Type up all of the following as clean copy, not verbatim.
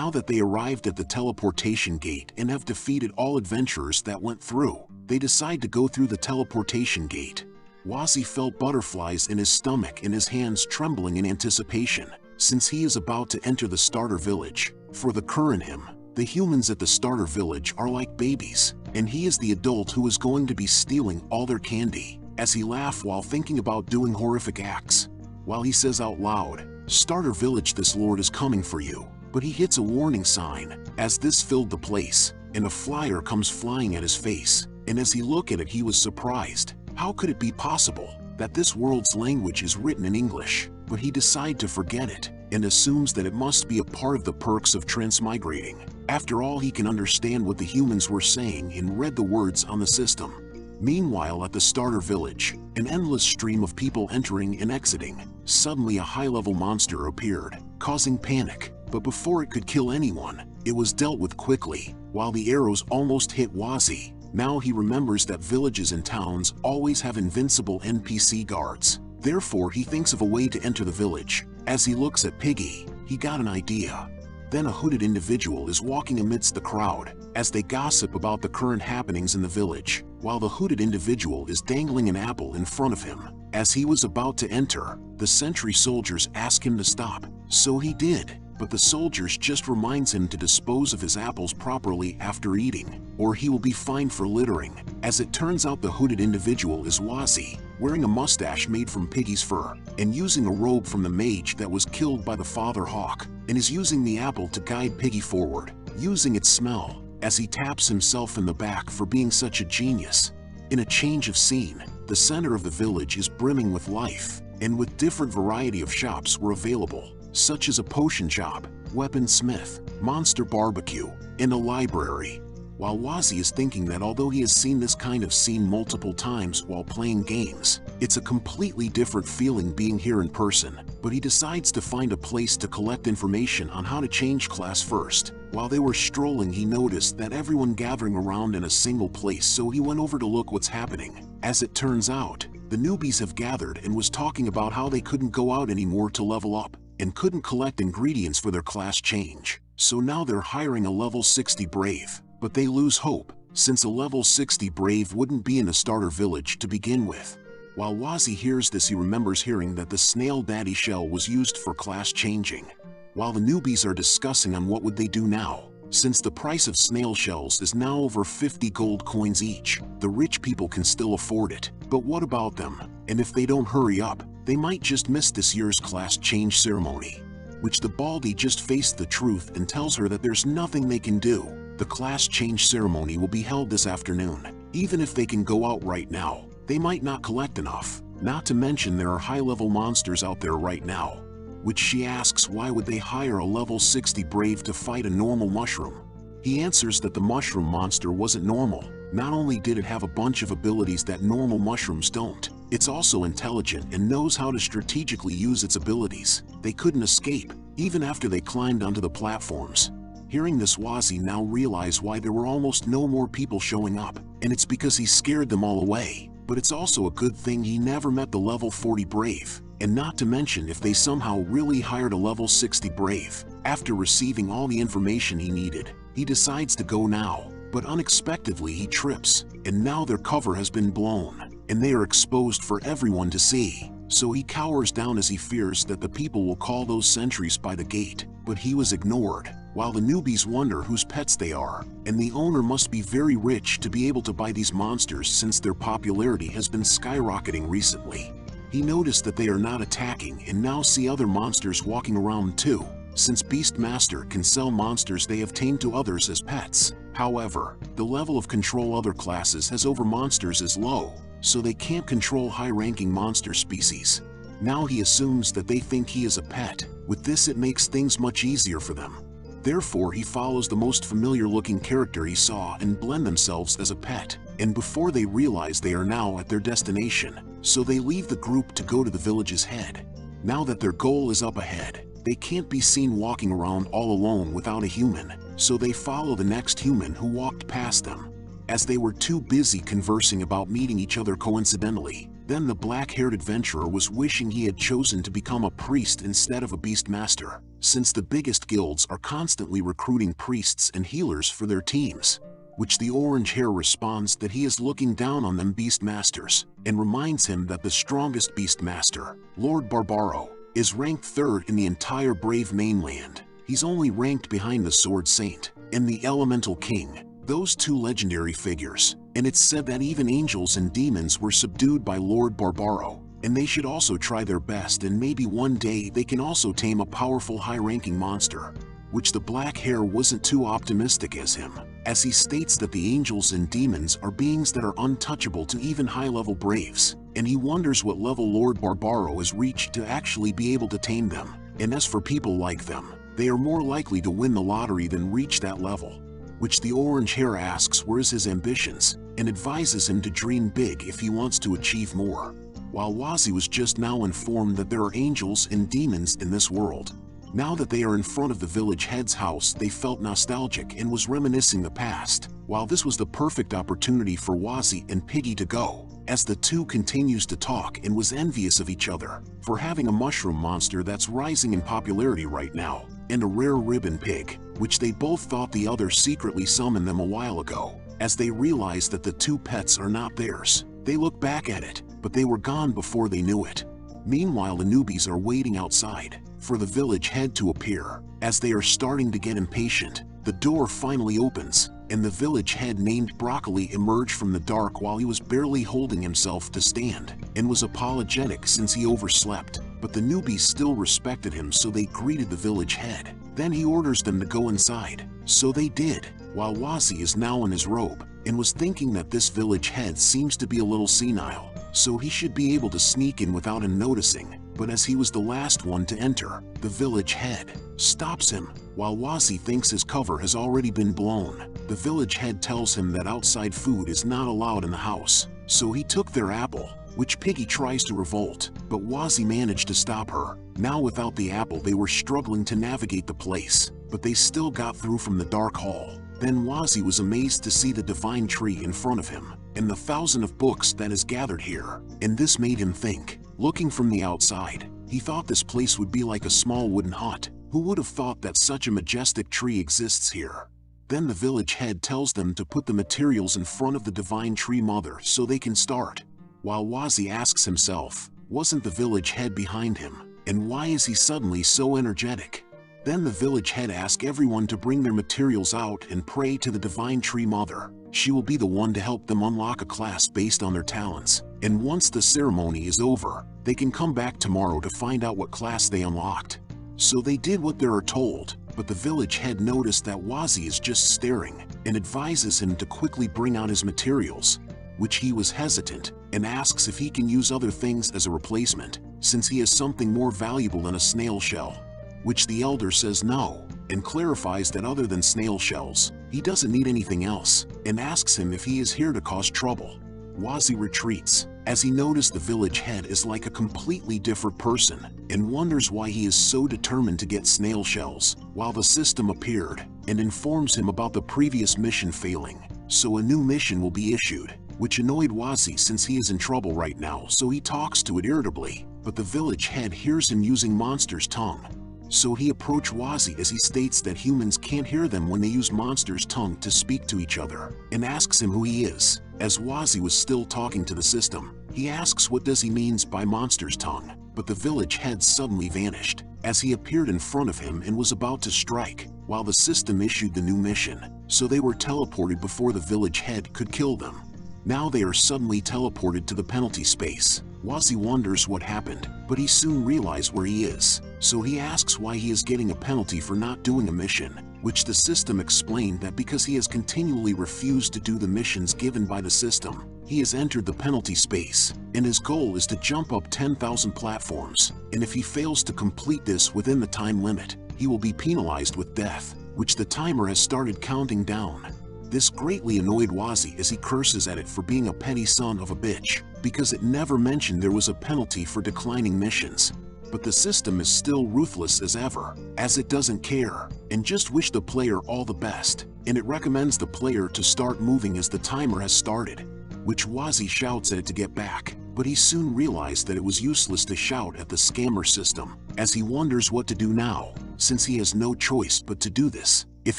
Now that they arrived at the teleportation gate and have defeated all adventurers that went through, they decide to go through the teleportation gate. Wazzy felt butterflies in his stomach and his hands trembling in anticipation, since he is about to enter the starter village. For the current him, the humans at the starter village are like babies, and he is the adult who is going to be stealing all their candy, as he laughs while thinking about doing horrific acts. While he says out loud, "Starter village, this lord is coming for you," but he hits a warning sign, as this filled the place, and a flyer comes flying at his face, and as he looked at it he was surprised. How could it be possible that this world's language is written in English? But he decides to forget it, and assumes that it must be a part of the perks of transmigrating. After all, he can understand what the humans were saying and read the words on the system. Meanwhile, at the starter village, an endless stream of people entering and exiting. Suddenly a high-level monster appeared, causing panic, but before it could kill anyone, it was dealt with quickly, while the arrows almost hit Wazzy. Now he remembers that villages and towns always have invincible NPC guards. Therefore he thinks of a way to enter the village. As he looks at Piggy, he got an idea. Then a hooded individual is walking amidst the crowd, as they gossip about the current happenings in the village, while the hooded individual is dangling an apple in front of him. As he was about to enter, the sentry soldiers ask him to stop, so he did. But the soldiers just reminds him to dispose of his apples properly after eating, or he will be fined for littering. As it turns out, the hooded individual is Wazzy, wearing a mustache made from Piggy's fur, and using a robe from the mage that was killed by the Father Hawk, and is using the apple to guide Piggy forward, using its smell, as he taps himself in the back for being such a genius. In a change of scene, the center of the village is brimming with life, and with different variety of shops were available, such as a potion shop, weaponsmith, monster barbecue, and a library. While Wazzy is thinking that although he has seen this kind of scene multiple times while playing games, it's a completely different feeling being here in person, but he decides to find a place to collect information on how to change class first. While they were strolling, he noticed that everyone gathering around in a single place, so he went over to look what's happening. As it turns out, the newbies have gathered and was talking about how they couldn't go out anymore to level up, and couldn't collect ingredients for their class change. So now they're hiring a level 60 brave, but they lose hope, since a level 60 brave wouldn't be in a starter village to begin with. While Wazzy hears this, he remembers hearing that the snail daddy shell was used for class changing. While the newbies are discussing on what would they do now, since the price of snail shells is now over 50 gold coins each, the rich people can still afford it. But what about them? And if they don't hurry up, they might just miss this year's class change ceremony. Which the Baldy just faced the truth and tells her that there's nothing they can do. The class change ceremony will be held this afternoon. Even if they can go out right now, they might not collect enough. Not to mention there are high-level monsters out there right now. Which she asks why would they hire a level 60 brave to fight a normal mushroom. He answers that the mushroom monster wasn't normal. Not only did it have a bunch of abilities that normal mushrooms don't, it's also intelligent and knows how to strategically use its abilities. They couldn't escape, even after they climbed onto the platforms. Hearing this, Wazzy now realizes why there were almost no more people showing up, and it's because he scared them all away. But it's also a good thing he never met the level 40 brave, and not to mention if they somehow really hired a level 60 brave. After receiving all the information he needed, he decides to go now, but unexpectedly he trips, and now their cover has been blown, and they are exposed for everyone to see. So he cowers down as he fears that the people will call those sentries by the gate, but he was ignored. While the newbies wonder whose pets they are, and the owner must be very rich to be able to buy these monsters since their popularity has been skyrocketing recently. He noticed that they are not attacking and now see other monsters walking around too, since Beastmaster can sell monsters they have tamed to others as pets. However, the level of control other classes has over monsters is low, so they can't control high-ranking monster species. Now he assumes that they think he is a pet. With this, it makes things much easier for them. Therefore, he follows the most familiar-looking character he saw and blend themselves as a pet. And before they realize, they are now at their destination, so they leave the group to go to the village's head. Now that their goal is up ahead, they can't be seen walking around all alone without a human, so they follow the next human who walked past them. As they were too busy conversing about meeting each other coincidentally, Then the black-haired adventurer was wishing he had chosen to become a priest instead of a beastmaster, since the biggest guilds are constantly recruiting priests and healers for their teams. Which the orange hair responds that he is looking down on them beastmasters, and reminds him that the strongest beastmaster, Lord Barbaro, is ranked 3rd in the entire Brave mainland. He's only ranked behind the Sword Saint and the Elemental King, those two legendary figures, and it's said that even angels and demons were subdued by Lord Barbaro, and they should also try their best, and maybe one day they can also tame a powerful high-ranking monster. Which the black hair wasn't too optimistic as him, as he states that the angels and demons are beings that are untouchable to even high-level braves, and he wonders what level Lord Barbaro has reached to actually be able to tame them, and as for people like them, they are more likely to win the lottery than reach that level. Which the orange hair asks where is his ambitions, and advises him to dream big if he wants to achieve more. While Wazzy was just now informed that there are angels and demons in this world. Now that they are in front of the village head's house, they felt nostalgic and was reminiscing the past, while this was the perfect opportunity for Wazzy and Piggy to go, as the two continues to talk and was envious of each other for having a mushroom monster that's rising in popularity right now, and a rare ribbon pig, which they both thought the other secretly summoned them a while ago. As they realized that the two pets are not theirs, they look back at it, but they were gone before they knew it. Meanwhile, the newbies are waiting outside for the village head to appear. As they are starting to get impatient, the door finally opens, and the village head named Broccoli emerged from the dark while he was barely holding himself to stand, and was apologetic since he overslept, but the newbies still respected him, so they greeted the village head. Then he orders them to go inside, so they did, while Wazzy is now in his robe, and was thinking that this village head seems to be a little senile, so he should be able to sneak in without him noticing. But as he was the last one to enter, the village head stops him. While Wazzy thinks his cover has already been blown, the village head tells him that outside food is not allowed in the house, so he took their apple, which Piggy tries to revolt, but Wazzy managed to stop her. Now without the apple they were struggling to navigate the place, but they still got through from the dark hall. Then Wazzy was amazed to see the divine tree in front of him, and the 1,000 of books that is gathered here, and this made him think. Looking from the outside, he thought this place would be like a small wooden hut. Who would have thought that such a majestic tree exists here? Then the village head tells them to put the materials in front of the divine tree mother so they can start. While Wazzy asks himself, wasn't the village head behind him, and why is he suddenly so energetic? Then the village head asks everyone to bring their materials out and pray to the divine tree mother. She will be the one to help them unlock a class based on their talents, and once the ceremony is over, they can come back tomorrow to find out what class they unlocked. So they did what they are told, but the village head noticed that Wazzy is just staring, and advises him to quickly bring out his materials, which he was hesitant, and asks if he can use other things as a replacement, since he has something more valuable than a snail shell. Which the elder says no, and clarifies that other than snail shells, he doesn't need anything else, and asks him if he is here to cause trouble. Wazzy retreats, as he noticed the village head is like a completely different person, and wonders why he is so determined to get snail shells, while the system appeared, and informs him about the previous mission failing, so a new mission will be issued, which annoyed Wazzy since he is in trouble right now, so he talks to it irritably, but the village head hears him using Monster's tongue. So he approached Wazzy as he states that humans can't hear them when they use Monster's tongue to speak to each other, and asks him who he is. As Wazzy was still talking to the system, he asks what does he means by Monster's tongue, but the village head suddenly vanished, as he appeared in front of him and was about to strike, while the system issued the new mission, so they were teleported before the village head could kill them. Now they are suddenly teleported to the penalty space. Wazzy wonders what happened, but he soon realizes where he is, so he asks why he is getting a penalty for not doing a mission, which the system explained that because he has continually refused to do the missions given by the system, he has entered the penalty space, and his goal is to jump up 10,000 platforms, and if he fails to complete this within the time limit, he will be penalized with death, which the timer has started counting down. This greatly annoyed Wazzy as he curses at it for being a petty son of a bitch, because it never mentioned there was a penalty for declining missions. But the system is still ruthless as ever, as it doesn't care, and just wish the player all the best, and it recommends the player to start moving as the timer has started, which Wazzy shouts at it to get back, but he soon realized that it was useless to shout at the scammer system, as he wonders what to do now, since he has no choice but to do this. If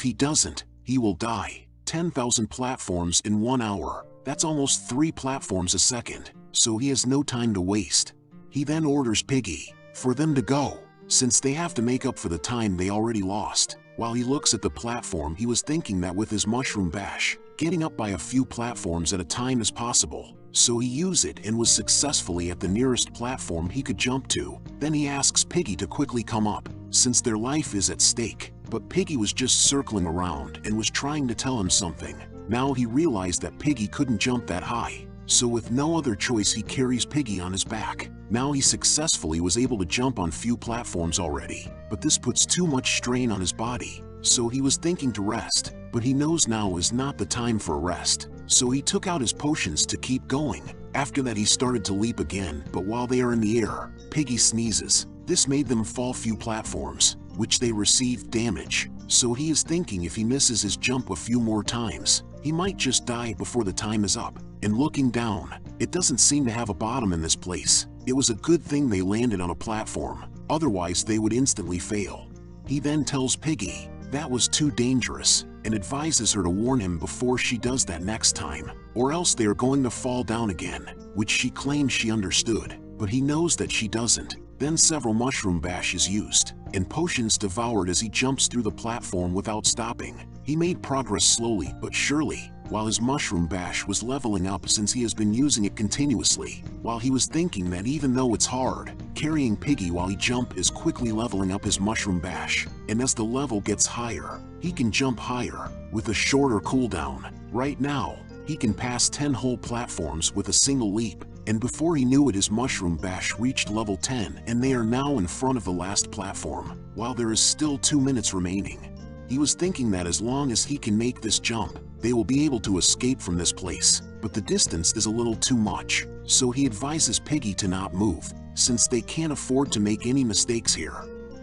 he doesn't, he will die. 10,000 platforms in 1 hour. That's almost 3 platforms a second, so he has no time to waste. He then orders Piggy for them to go, since they have to make up for the time they already lost. While he looks at the platform, he was thinking that with his mushroom bash, getting up by a few platforms at a time is possible, so he used it and was successfully at the nearest platform he could jump to. Then he asks Piggy to quickly come up, since their life is at stake. But Piggy was just circling around and was trying to tell him something. Now he realized that Piggy couldn't jump that high, so with no other choice he carries Piggy on his back. Now he successfully was able to jump on few platforms already, but this puts too much strain on his body, so he was thinking to rest, but he knows now is not the time for a rest, so he took out his potions to keep going. After that he started to leap again, but while they are in the air, Piggy sneezes. This made them fall few platforms, which they received damage, so he is thinking if he misses his jump a few more times, he might just die before the time is up. And looking down, it doesn't seem to have a bottom in this place. It was a good thing they landed on a platform, otherwise they would instantly fail. He then tells Piggy that was too dangerous, and advises her to warn him before she does that next time, or else they are going to fall down again, which she claims she understood, but he knows that she doesn't. Then several mushroom bash is used, and potions devoured as he jumps through the platform without stopping. He made progress slowly but surely, while his mushroom bash was leveling up since he has been using it continuously. While he was thinking that even though it's hard, carrying Piggy while he jump is quickly leveling up his mushroom bash, and as the level gets higher, he can jump higher, with a shorter cooldown. Right now, he can pass 10 whole platforms with a single leap, and before he knew it his mushroom bash reached level 10 and they are now in front of the last platform, while there is still 2 minutes remaining. He was thinking that as long as he can make this jump, they will be able to escape from this place, but the distance is a little too much, so he advises Piggy to not move, since they can't afford to make any mistakes here.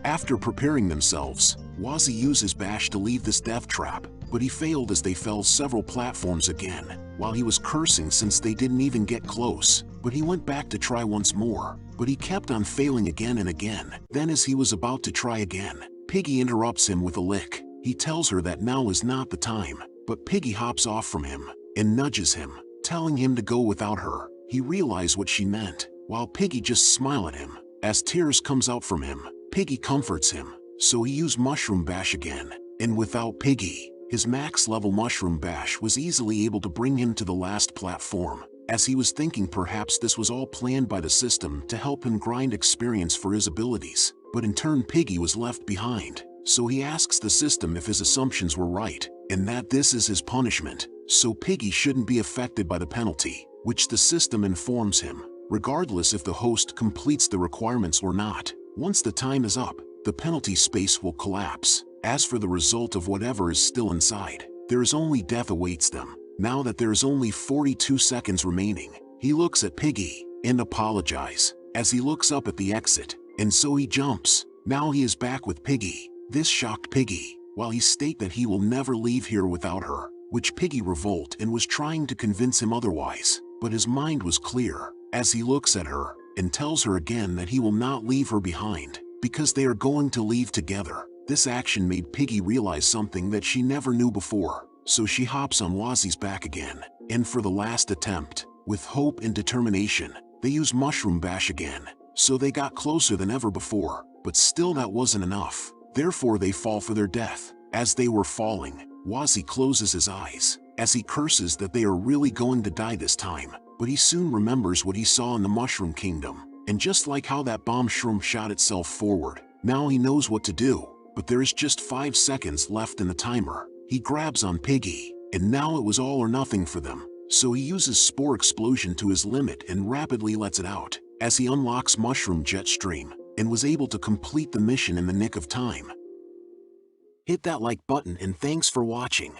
After preparing themselves, Wazzy uses bash to leave this death trap, but he failed as they fell several platforms again, while he was cursing since they didn't even get close, but he went back to try once more, but he kept on failing again and again. Then as he was about to try again, Piggy interrupts him with a lick. He tells her that now is not the time, but Piggy hops off from him and nudges him, telling him to go without her. He realized what she meant, while Piggy just smiled at him. As tears comes out from him, Piggy comforts him, so he used mushroom bash again, and without Piggy, his max level mushroom bash was easily able to bring him to the last platform. As he was thinking perhaps this was all planned by the system to help him grind experience for his abilities, but in turn Piggy was left behind. So he asks the system if his assumptions were right, and that this is his punishment, so Piggy shouldn't be affected by the penalty, which the system informs him, regardless if the host completes the requirements or not. Once the time is up, the penalty space will collapse. As for the result of whatever is still inside, there is only death awaits them. Now that there is only 42 seconds remaining, he looks at Piggy and apologizes as he looks up at the exit, and so he jumps. Now he is back with Piggy. This shocked Piggy, while he states that he will never leave here without her, which Piggy revolted and was trying to convince him otherwise, but his mind was clear, as he looks at her, and tells her again that he will not leave her behind, because they are going to leave together. This action made Piggy realize something that she never knew before, so she hops on Wazzy's back again, and for the last attempt, with hope and determination, they use mushroom bash again, so they got closer than ever before, but still that wasn't enough. Therefore they fall for their death. As they were falling, Wazzy closes his eyes, as he curses that they are really going to die this time, but he soon remembers what he saw in the Mushroom Kingdom, and just like how that bomb shroom shot itself forward, now he knows what to do, but there is just 5 seconds left in the timer. He grabs on Piggy, and now it was all or nothing for them, so he uses Spore Explosion to his limit and rapidly lets it out, as he unlocks Mushroom Jet Stream, and was able to complete the mission in the nick of time. Hit that like button and thanks for watching.